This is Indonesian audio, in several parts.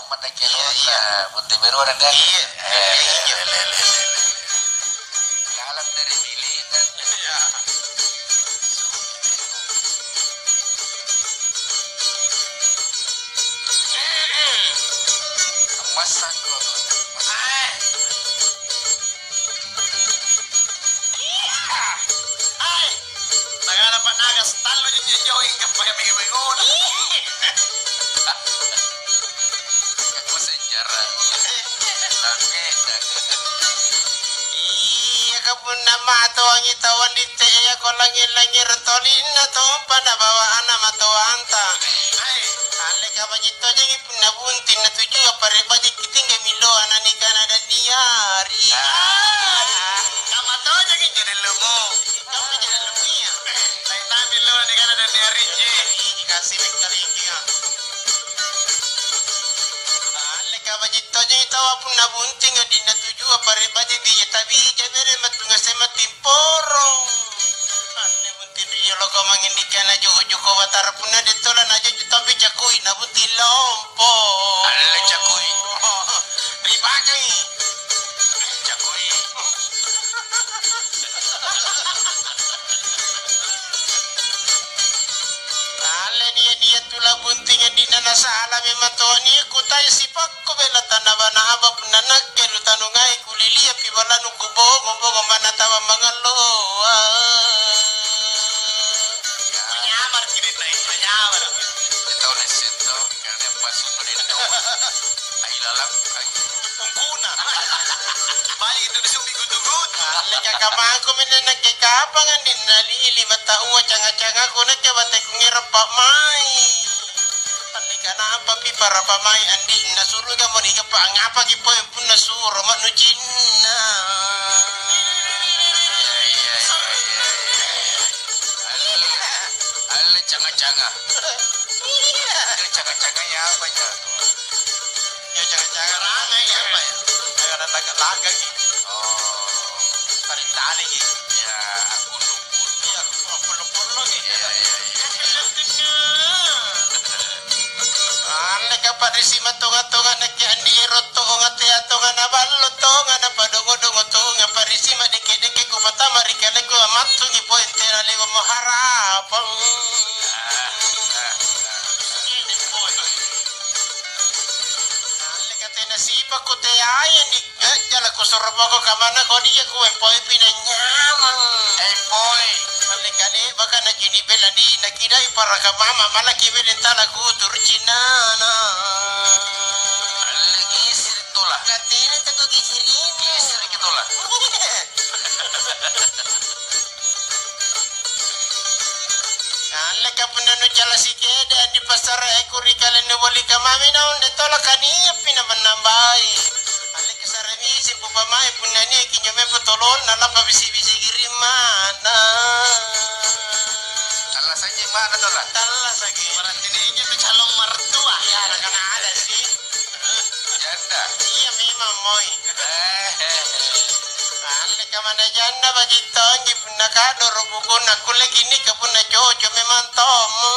pada kelota, putih biru ada kan? Iya. Lalat dari bilik kan? Iya. Masak kok. Dapat nagas talo jujur ka pa yung bingon. Aku sejarah. Oke. Iya kapun nama to ang itawan dite ako langir-langir tolin na to pada bawaan nama to anta. Ay, ale ka ba jito jeng ipinabuntin na tuju apare ba dikiting gamilo anani kanada diari. Kama to jeng jadi lumo. Kamu jadi lumo ya. Tapi lo ni kanada diari je. Kasih mekalingi ya. Kabajito jeng tawa pun nabunting di na tuju apare baje biya tabi jabere matunga sema timporo ane bunti biya lo ko mangindikan aja uju ko watar pun na detolan aja tapi cakui na bunti lompo Ala cakui ribagay cakui dia tula bunting di na sa alami matoni kutay sipak ko bela tanaba na aba punanak kelu tanungay kulilia piwala no kubo ngombo manatawa mga loa nyamar kini na nyamar ito na sito karena pas nito ay lalap ay ungkuna balik itu disubi gudugut leka kamako mena nakikapangan din nalili matauwa canga-canga ko na kawatay kong irapa mai na apa pi para pamai andi nasuru ga mo ni ga pa ngapa gi po pun nasuru manujin na Ala canga-canga canga-canganya apa ya ya canga-canga raga ya apa ya ada laga gi tarik tali gi ya aku luput ya pulo gi Ane kapat risi matunga-tunga naki andi roto ngate atunga na ballo tonga na padongo-dongo tunga parisi madeke-deke ku patama rikale ku amatungi pointe na lewa maharapang ini boy Ane kate nasipa ku te ayan di jala ku soropo ko kamana ko dia ku empoy pinanyamang boy Kali baka na jinibela di nakidai para kamama malaki belentala kutur cinana gisir itulah katira tako gisirin gisir gitulah Kala kapunano jala si keda di pasar ekuri kala nuboli kamami na unde tola kaniya pinamanambay Ale kasarami si pupamay punani kinyame potolon nalapa bisi-bisi girimana saja mana tuh lah talas lagi berarti ini itu calon mertua ya ada sih janda iya memang moy ale kamana janda bagi tongi punna kado robugo na kule gini ke punna coco memang tomu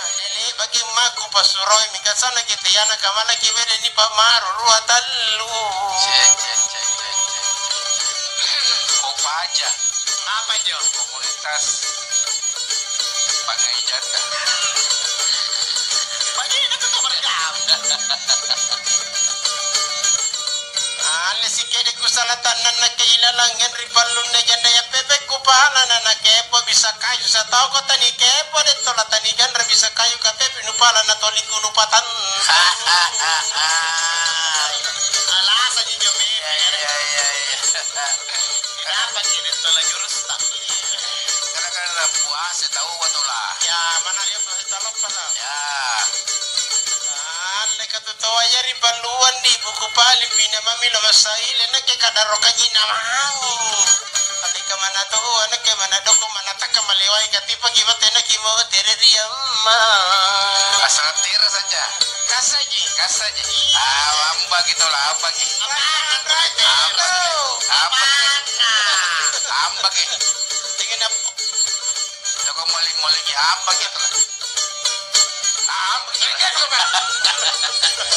alele bagi maku pasuroy mikasana kita yana kamana kibere ni pamaru ruwa talu apa aja apa jo komunitas pakai janda bagi itu tuh bergam ale si kede kusalatan na kailalangan ripalun na janda ya pepe kupala na kepo bisa kayu sa tao ko tani kepo dito la tanigan ra bisa kayu ka pepe nupala na toli kunupatan alasa di jomi dapat ini tola jurus tapi karena puasa tahu atau lah ya mana dia puasa lepas ya ale katutuwa yari baluan di buku pali pinamamilo masaile na ke kadaro kajina mangu ale kamana to ana ke mana doko mana taka malewai kati pagi mate na kimo tereria ma asal tira saja kasaji amba gitu lah apa gitu apa gitu tingin apa toko moli amba gitu lah amba gitu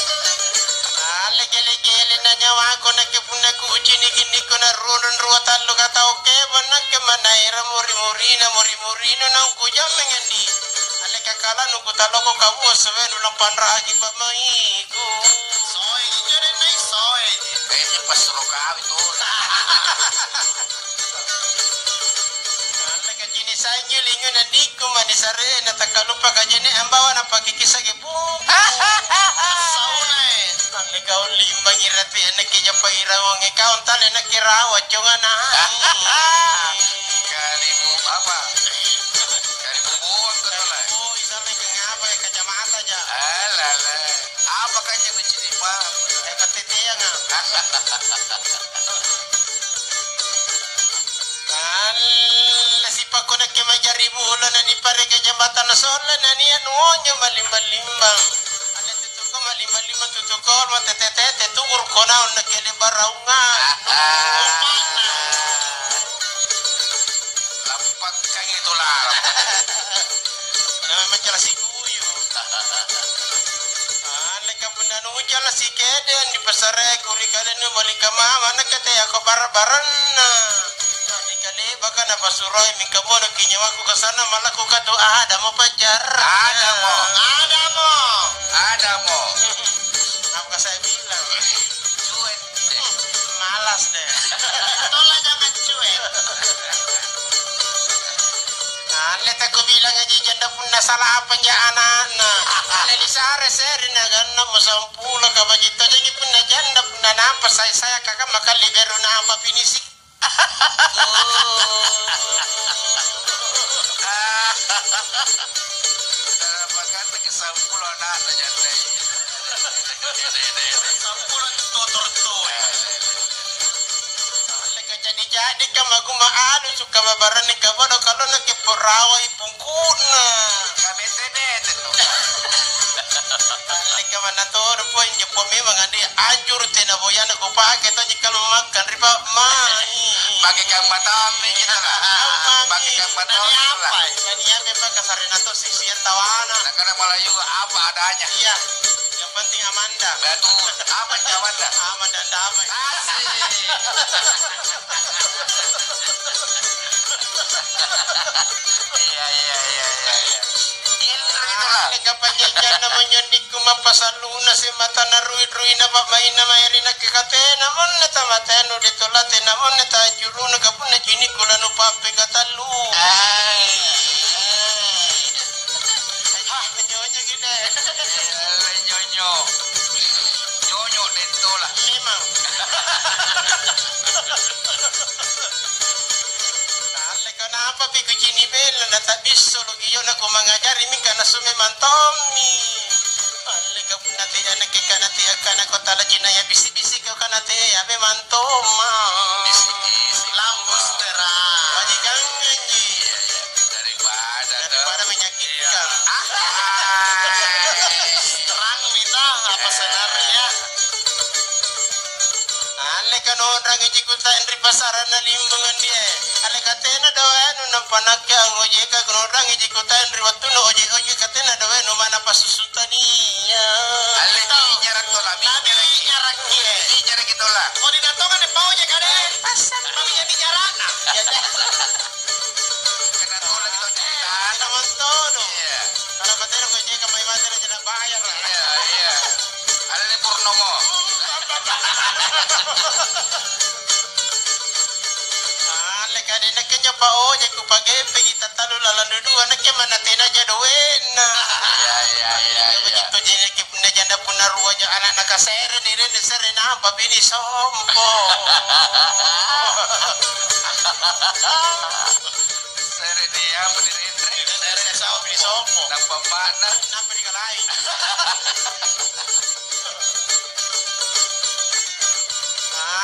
nyawa ko na kipuna ku uchini gini ko na runun ruwatan lo kata oke mana ke manaira muri no nang kuya mengendi ale kakala nu kutalo ko kabu sewe ulang panragi pa maiku Soy, jadi naik soy. Kayaknya pas suruh kawin tuh. ale kajini sanyo linyo na diku manisare na takalupa kajini ambawa na pakikisage bu Sauna ale kau limbang irati anak kaya pairaw ang ikaw tali na kirawa chunga na kalimu apa? Kalimu buang ke tuh lah. oh isa lang kang apa kacamata ja Alala, apa kan yang menjadi pak? katitiya nga Nasipa ko na kimajari mula na ni pare ka jambatan na sola na niya nuonyo malimbang-limbang. Ala tutuko malimbang-limbang tutuko matetete tukur ko na nagkilibaraw nga. Lampak kang itu lah. Macam si kuyo. Ala ka pun nanu jala si keden di pasare kuri kalen nu malika mama nakate ako barabaran na. Kali baka na pasuroy min kamono kinyawa ko kasana malako ka to ada mo pajar. Ada mo. Apa ka saya bilang? Cuek deh. Malas deh. Tolong jangan cuek. Leta ko bilang aja janda pun na salah apa nya anak-anak. Leli sare seri na ganna mo sampula ka bajito jadi pun na janda pun na nampas saya kakak makan libero na apa pinisik. Makan lagi sampulan anak jandai. Sampulan tutor tuh. Jadi ka magumaano suka babaran ni kabado kalau nakiporawa ipungkuna. Kami tenet itu. Leka manator po inje po mi mga di ajur tinaboyan ko pa kita jika makan riba mai. Bagi kang matami kita lah. Bagi kang matami lah. Kania memang kasarin atau sisian tawana. Nah karena Melayu apa adanya. Iya. Yang penting Amanda. Betul. Apa jawaban dah? Aman dan damai. Asik. Iya. Pinter gitu lah. Leka panjanjan namanya di kumapasaluna si mata na ruid-ruid na pamain na mayari na kikatena mon na tamateno ditulate na mon na tajuru na kapun na jini kula no pape katalu. Nyonya gede. Nyonyo dento lah. Memang. Kenapa piku jini bela na tabiso logi yo na kumangajari mi kana sume mantomi. Ale ka punate ana ke kana te akana ko tala jina ya bisi-bisi ko kana te abe mantoma. Bisi-bisi lambus terang. Majikan nyanyi. Daripada menyakitkan. terang kita apa senarnya? Ale ka no rangi jikuta endri pasaran na limbangan dia. Ale katena dawe no nampanakya ang oje ka no rangi jikuta endri watu no oje katena dawe no mana pasusutania. Ale nyarak tola mi nyarak dia. Di nyarak itola. Oh di datongan de pao je kade. Pasal kami jadi nyarak. Ya dah. Kena tola kita cerita. Teman todo. Iya. Kalau batero ko je kamay batero je na bayar. Iya. Ale ni Purnomo. Ale kade na kanya pa oje ko pagepe itatalo lalandudu anak ke mana tena jadowena. Iya. Begitu jadi kipna janda puna ruwa ja anak nakasere ni ren sere na babini sompo. Sere dia menirendre. Sere sa bini sompo. Nang pamana. Napa di kalai.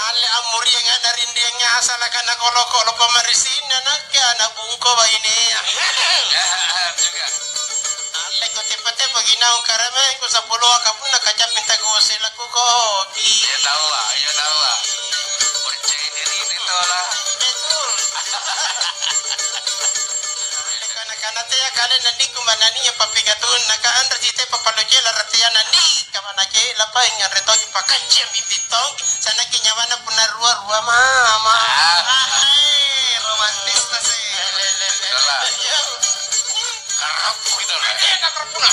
Ale amuri nga narindi nga asala ka na kolo-kolo pamarisin na nagka na bungko ba ini. Juga. Ale ko tipate pag inaong karame ko sa pulo ka pun nakachapin tago sila ko kopi. Ya tahu lah. Percaya diri itu lah. Betul. Kana te ya kale nandi kumanani ya papigatun naka andra jite papaloje la ratia nandi kamana sana ke lapa ingan reto pakai jam bitong sana ke nyawana puna rua mama. Romantis na sih. Itulah. Karap gitu lah. Karapuna.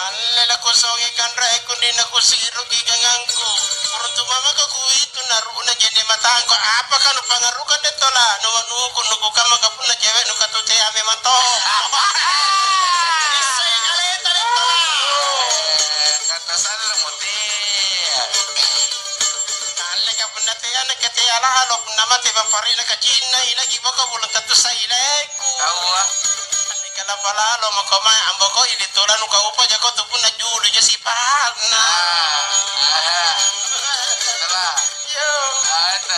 Alela kosongi kan rai kunin aku siru gigangangku. Uruntu mama ko kuitu naru na jene matangko apa kan pangarukan detola no nuku nuku kama kapuna cewek nuka tute ame mato. Isai kaleta detola. Kata salah motif. Alle kapuna te ana kete ala alo puna mate bapari na kacina ila gibaka bulan katu saileku. Tahu ah. Kala pala lo makoma amboko ili tola nuka upa jako tupuna julu jasi pagna. Itulah. Yo. Ada.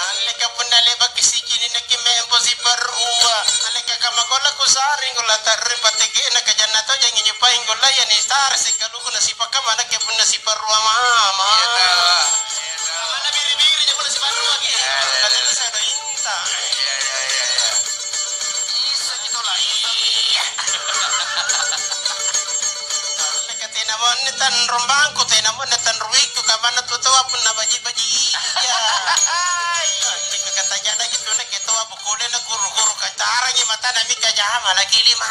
Aleka punale bakisi jini na kimembo si parua. Aleka kamagola kusaring gola tarre patege na kajana to jangi nyepaing gola ya ni star si kaluku na si pakama na kepuna si parua mama. Itulah. Mana biri-biri je puna si parua ki. Kadang saya do inta. Ya. Isa gitulah. Iya. Aleka tinamon tan rombangku tinamon tan ruiku kamana tutuwa puna baji-baji. Iya. Katanya na gitu na gitu abukule na guru-guru kantarang yung mata na mika jama lagi lima.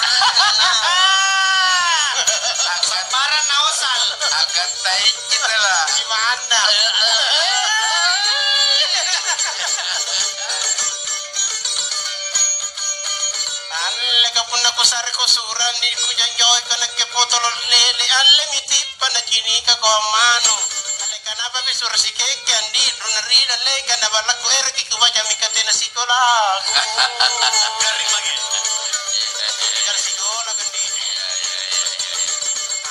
Para naosal. Agak taik kita lah. Gimana? Alle ka pun aku sari ko suran di ku janjoy ka nagkepotolol lele alle mitip pa na chinika ko mano. Kenapa besur si keke andi runeri dalle kana balak ko er ki kubaca mikate na sikola. Gari mage. Gari sikola gandi.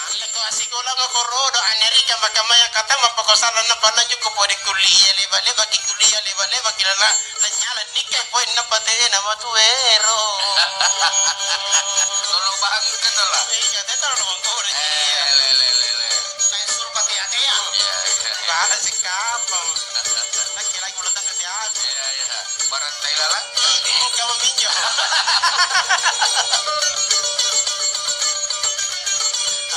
Alle ko sikola mo korodo aneri ka makamaya kata mapakosala na pala juko pwede kuliah leba ki kuliah leba kilala na nyala nikai poin na pate na matuero. Tolong bang kita lah. Iya tetar lo ko de. Na surpati atea. Ada si kapal. Lagi udah tangga dia. Ya. Barat Thailand. Kamu minjam.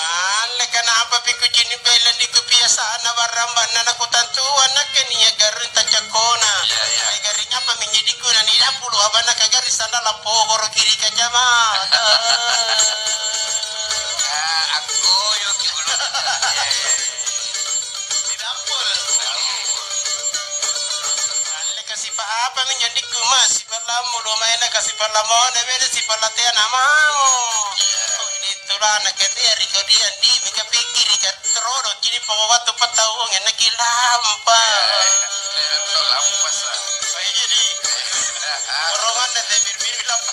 Ale kenapa piku jini bela di kebiasaan waramba nana kutantu anak kenia garin tacakona. Ale garinya apa menjadiku nani dapulu abana kagaris sana lapo horo kiri kajama. Aku yuk dulu. Kasih apa menjadi kumas si palamu lumayan kasih palamon beda si palatian amao itulah nak dia rikodian di mika pikir ikat terodo kini pengobatu patau enak lampa Itu lampas lah. jadi roman dan bir lampa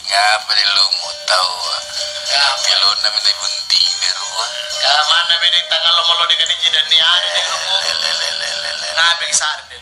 Ngapa deh lu mau tahu? Kalau namanya bunti beru. mana beda tanggal lo mau di kene jidan ni ada lu ngabe kesar deh